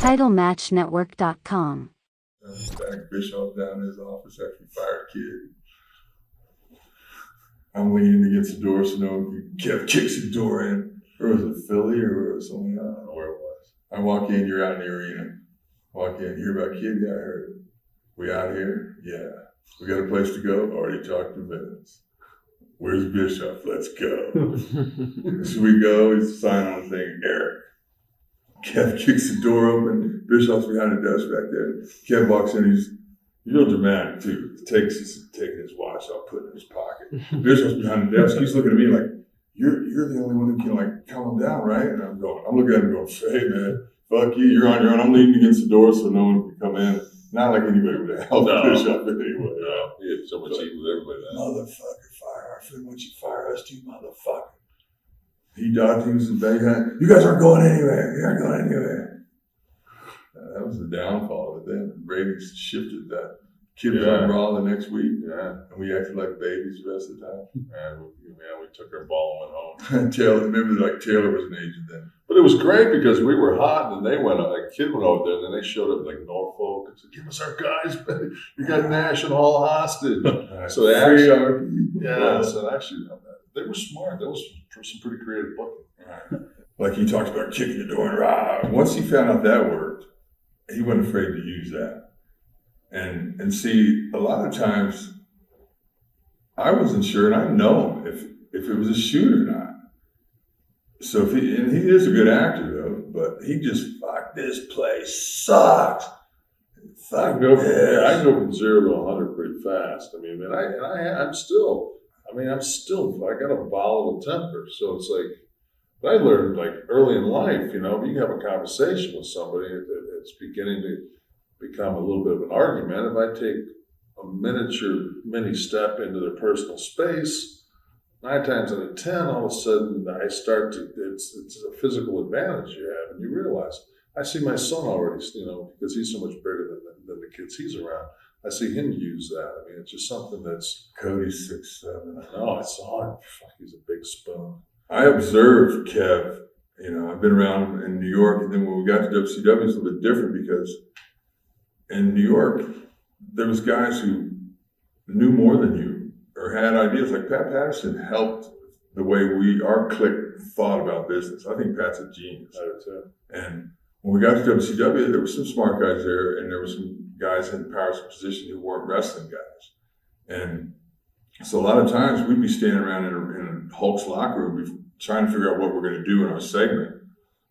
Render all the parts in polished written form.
TitleMatchNetwork.com. Eric Bischoff down in his office after he fired a kid. I'm leaning against the door so no one kicks the door in. Or was it Philly or something? I don't know where it was. I walk in, you're out in the arena. Walk in, hear about kid, yeah, I heard. We out here? Yeah. We got a place to go? Already talked to Vince. Where's Bischoff? Let's go. So we go, he's signing on the thing, Eric. Kev kicks the door open. Bischoff's behind the desk back there. Kev walks in, he's real dramatic too. Taking his watch off, putting it in his pocket. Bischoff's behind the desk. He's looking at me like, you're the only one who can like calm him down, right? And I'm looking at him going, hey man, fuck you, you're on your own. I'm leaning against the door so no one can come in. Not like anybody would have helped Bischoff anyway. No, he had so much heat with everybody. Motherfucker, fire our friend once you fire us too, motherfucker. He dodged, he was in big hand. You guys aren't going anywhere. You aren't going anywhere. That was the downfall of it then. Brady shifted that. Kid was on Raw the next week. Yeah. And we acted like babies the rest of the time. And we took our ball and went home. Taylor, remember Taylor was an agent then. But it was great because we were hot and they went, a kid went over there and then they showed up like Norfolk and said, give us our guys, you got Nash and Hall hostage. So they actually, they were smart. That was some pretty creative booking. Like he talked about kicking the door and rah. Once he found out that worked, he wasn't afraid to use that. And see, a lot of times I wasn't sure, and I know him if it was a shoot or not. So he is a good actor though, but he just, fuck, this place sucks. I can go from 0 to 100 pretty fast. I mean, I'm still, I got a volatile temper. So it's like, but I learned like early in life, you can have a conversation with somebody that's beginning to become a little bit of an argument. If I take a mini step into their personal space, 9 times out of 10, all of a sudden it's a physical advantage you have, and you realize, I see my son already, because he's so much bigger than the kids he's around. I see him use that. I mean, it's just something that's... Cody's 6'7". I know, it's hard. Fuck, he's a big spoon. I observed Kev, I've been around in New York, and then when we got to WCW, it's a little bit different because in New York, there was guys who knew more than you or had ideas. Like Pat Patterson helped the way our clique thought about business. I think Pat's a genius. I do too. And when we got to WCW, there were some smart guys there, and there were some guys in power position who weren't wrestling guys. And so a lot of times we'd be standing around in Hulk's locker room trying to figure out what we're going to do in our segment.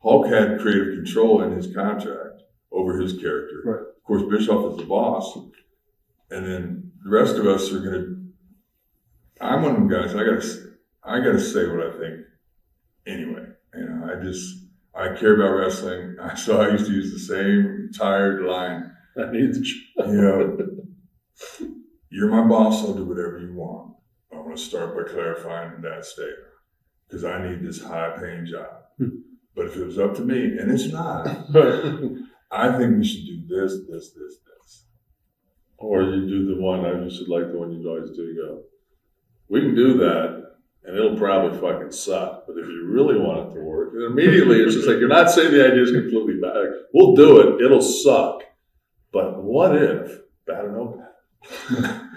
Hulk had creative control in his contract over his character. Right. Of course, Bischoff is the boss. And then the rest of us are going to... I'm one of them guys, I gotta say what I think anyway. I care about wrestling. So I used to use the same tired line. I need the you're my boss, I'll do whatever you want. I want to start by clarifying that statement because I need this high-paying job. But if it was up to me, and it's not, I think we should do this. Or you do the one, I just like the one you always do, you go, we can do that, and it'll probably fucking suck. But if you really want it to work, then immediately it's just like, you're not saying the idea is completely bad. We'll do it, it'll suck. But what if? Bad or no bad?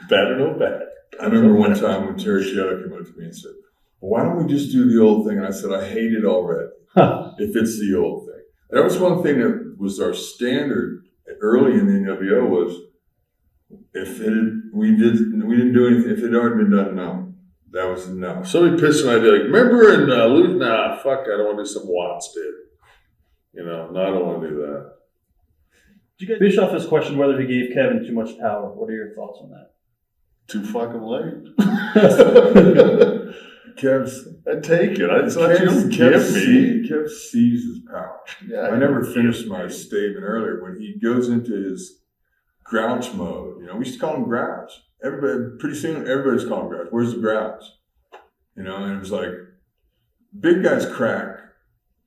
Bad or no bad? I remember one time when Terry Taylor came up to me and said, well, why don't we just do the old thing? And I said, I hate it already, if it's the old thing. That was one thing that was our standard early in the NWO was, we didn't do anything. If it had already been done, no. That was no. Somebody pitched an idea like, remember in Luton? Nah, fuck, I don't want to do some Watts did. No, I don't want to do that. Bischoff has questioned whether he gave Kevin too much power. What are your thoughts on that? Too fucking late. I take it. I thought you don't give me. Kev sees his power. Yeah, I never finished my statement earlier. When he goes into his grouch mode, we used to call him Grouch. Pretty soon, everybody's calling him Grouch. Where's the Grouch? And it was like, big guys crack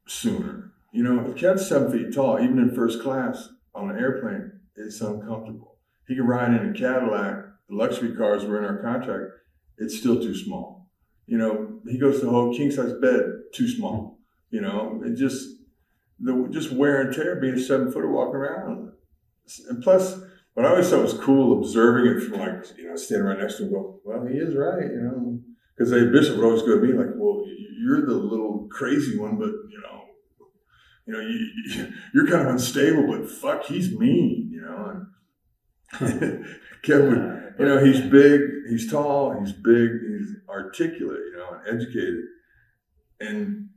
sooner. If Kev's 7 feet tall, even in first class on an airplane, it's uncomfortable. He can ride in a Cadillac. The luxury cars were in our contract. It's still too small. He goes to the whole king size bed, too small. the just wear and tear being a 7-footer walking around. And plus, what I always thought was cool observing it from standing right next to him, go, well, he is right, because Bishop would always go to me like, well, you're the little crazy one, but you're kind of unstable, but fuck, he's mean, And Kevin, he's big, he's tall, he's big, he's articulate, and educated. And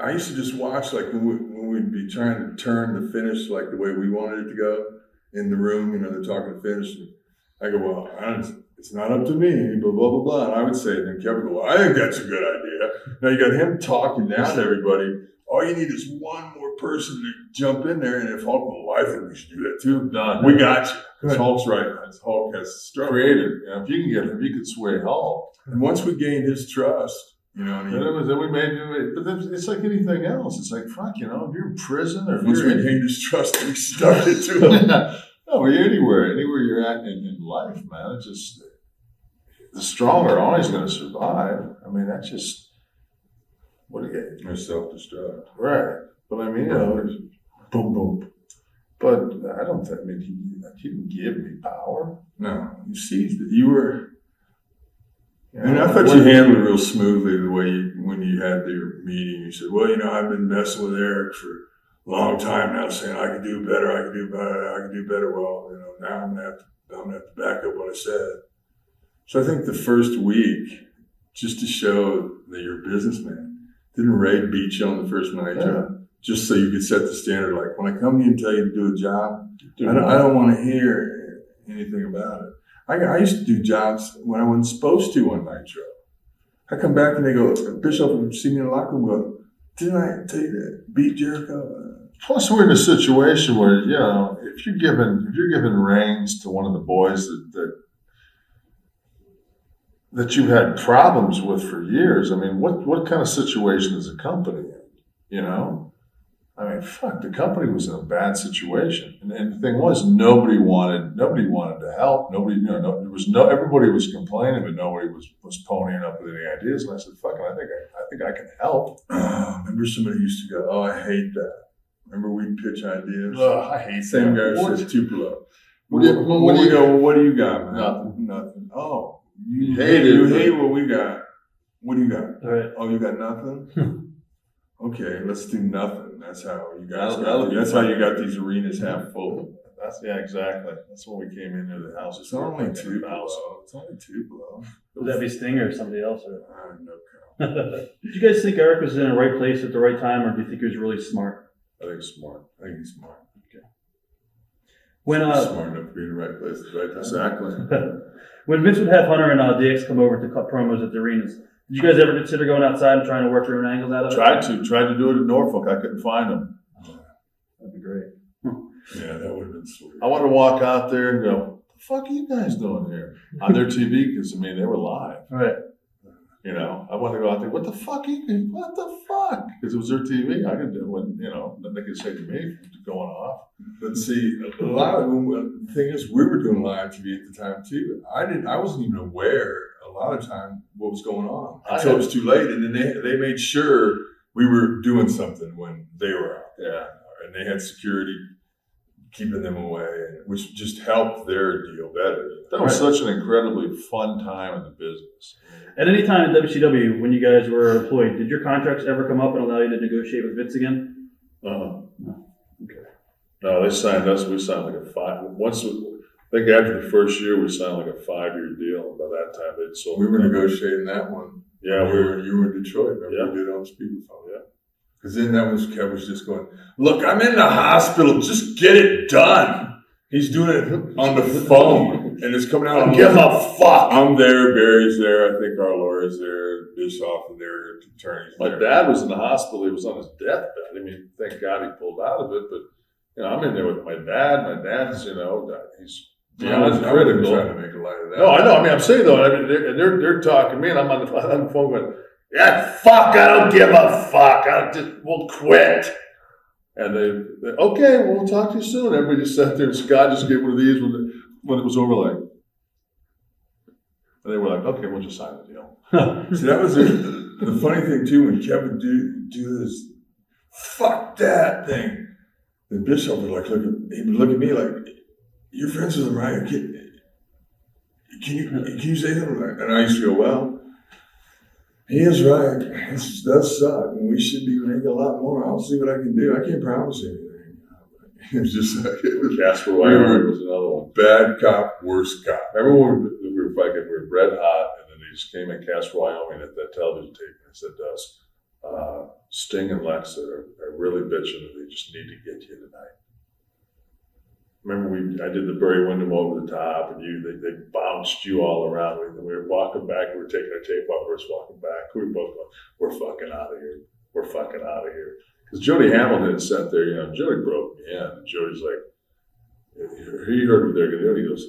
I used to just watch, like, when we'd be trying to turn the finish, like the way we wanted it to go in the room, they're talking to finish. And I go, well, it's not up to me, blah, blah, blah, blah. And I would say, and then Kevin would go, well, I think that's a good idea. Now you got him talking down to everybody. All you need is one more person to jump in there. And if Hulk, well, I think we should do that too. No, we got you. Because Hulk's right. Hulk has struggled. Creative. If you could sway Hulk. And once we gained his trust, then we made it. But it's like anything else. It's like, fuck, if you're in prison or once we gained his trust, we stuck it to him. No, anywhere you're at in life, man. It's just the strong are always going to survive. I mean, that's just what do you get? They're self-destruct, right? But I mean, boom, boom. But I don't think. I mean, he didn't give me power. No, you seized it. You were. And I thought you handled it real smoothly the way when you had your meeting. You said, well, I've been messing with Eric for a long time now, saying I could do better, I could do better. Well, now I'm gonna have to back up what I said. So I think the first week, just to show that you're a businessman, didn't Ray beat you on the first night, just so you could set the standard? Like, when I come to you and tell you to do a job, I don't want to hear anything about it. I used to do jobs when I wasn't supposed to on Nitro. I come back and they go, Bischoff would see me in the locker room and go, didn't I tell you to beat Jericho? Plus, we're in a situation where, if you're giving reins to one of the boys that you've had problems with for years, I mean, what kind of situation is the company in? I mean, fuck, the company was in a bad situation, and the thing was, nobody wanted to help. Nobody, everybody was complaining, but nobody was ponying up with any ideas. And I said, "Fuck it, I think I can help." Remember, somebody used to go, "Oh, I hate that." Remember, we'd pitch ideas. I hate same that. guy says Tupelo. What do you got, man? Nothing. Oh, you hate what we got. What do you got? All right. Oh, you got nothing. Okay, let's do nothing. That's how you guys. That's how you got these arenas half full. Exactly. That's when we came into the house. It's only two below. Would that be Sting or somebody else? Or? No comment. Did you guys think Eric was in the right place at the right time, or do you think he was really smart? I think he's smart. Okay. When smart enough to be in the right place at the right time. Exactly. When Vince would have Hunter and DX come over to cut promos at the arenas, did you guys ever consider going outside and trying to work your own angles out of it? Tried to do it in Norfolk. I couldn't find them. That'd be great. Yeah, that would have been sweet. I wanted to walk out there and go, "What the fuck are you guys doing here?" On their TV, because they were live. Right. I wanted to go out there. What the fuck? Because it was their TV. I could do it. Nothing they could say to me going off. But see, a lot of the thing is, we were doing live TV at the time too. I wasn't even aware a lot of time what was going on until it was too late, and then they made sure we were doing something when they were out. Yeah, and they had security keeping them away, which just helped their deal better. That was such an incredibly fun time in the business. At any time in WCW, when you guys were employed, did your contracts ever come up and allow you to negotiate with Vince again? No. Okay. No, they signed us. We signed like a 5. I think after the first year, we signed like a 5-year deal. By that time, they'd sold. We were negotiating that one. Yeah, you were in Detroit. Remember, we did it on speakerphone. Yeah. Because then Kev was just going, "Look, I'm in the hospital. Just get it done." He's doing it on the phone, and it's coming out. Give a fuck. I'm there. Barry's there. I think our lawyer's there. Bischoff and their attorneys. My dad was in the hospital. He was on his deathbed. I mean, thank God he pulled out of it. But I'm in there with my dad. My dad's, he's beyond critical. Trying to make a light of that. No, I know. I mean, I'm saying though. I mean, they're talking to me, and I'm on the phone going, "Yeah, fuck. I don't give a fuck. We'll quit." And they okay, we'll talk to you soon. Everybody just sat there, and Scott just gave one of these when it was over, like, and they were like, "Okay, we'll just sign the deal." See, that was the funny thing too. When Kevin do this fuck that thing. And Bischoff would he would look at me like, you're friends with him, right? Can you say something? And I used to go, well, he is right. This does suck, and we should be making a lot more. I'll see what I can do. I can't promise anything. It was just like, Casper, Wyoming was another one. Bad cop, worst cop. Remember when we were red hot, and then they just came in Casper, Wyoming at that television tape and said to us, Sting and Lex are really bitching and they just need to get you tonight. Remember I did the Barry Windham over the top, and they bounced you all around. We were walking back, we were taking our tape off, we were walking back. We were both going, we're fucking out of here. We're fucking out of here. Because Jody Hamilton sat there, Jody broke me in. And Jody's like, he heard what they're going to do, and he goes,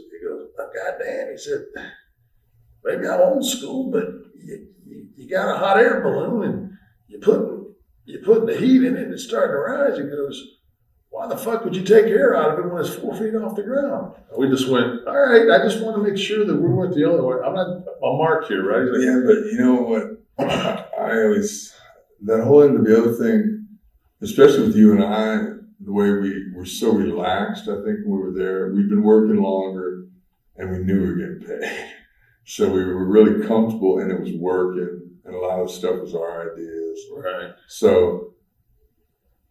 oh, goddamn, he said, maybe I'm old school, but you got a hot air balloon, and you're putting the heat in it, and it's starting to rise. He goes, why the fuck would you take air out of it when it's 4 feet off the ground? And we just went, all right, I just want to make sure that we weren't the only one. I'm not a mark here, right? He's like, yeah, but you know what? That whole NWO thing, especially with you and I, the way we were so relaxed, I think when we were there, we'd been working longer and we knew we were getting paid. So we were really comfortable and it was working, and a lot of stuff was our ideas. right. So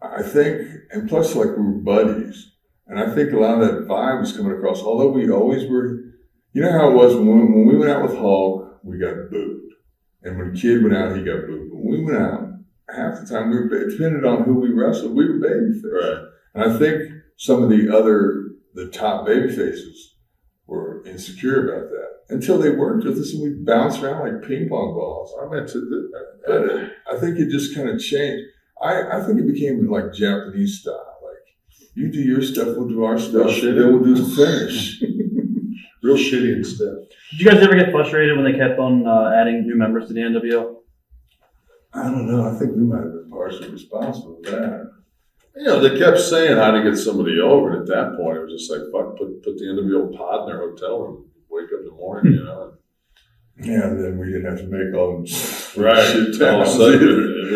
I think, and plus we were buddies, and I think a lot of that vibe was coming across, although we always were, you know how it was when we went out with Hulk, we got booed. And when Kid went out, he got booed. But when we went out, half the time it depended on who we wrestled, we were babyface. Right. And I think some of the top baby faces were insecure about that until they worked with us and we bounced around like ping pong balls. I think it just kind of changed. I think it became like Japanese style. Like, you do your stuff, we'll do our stuff, and then we'll do the finish. Real shitty and stuff. Did you guys ever get frustrated when they kept on adding new members to the NWO? I don't know. I think we might have been partially responsible for that. They kept saying how to get somebody over, and at that point, it was just like, fuck, put the NWO pod in their hotel and wake up in the morning, Yeah, and then we didn't have to make all them Right. shit All of a towns. sudden, we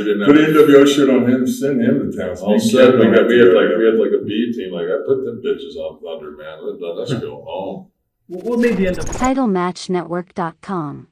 didn't Put have NWO shit on him, send him to town. all of a sudden, we had like a B team. Like, I put them bitches on Thunder, man. Let us go home. What made the NWO? TitleMatchNetwork.com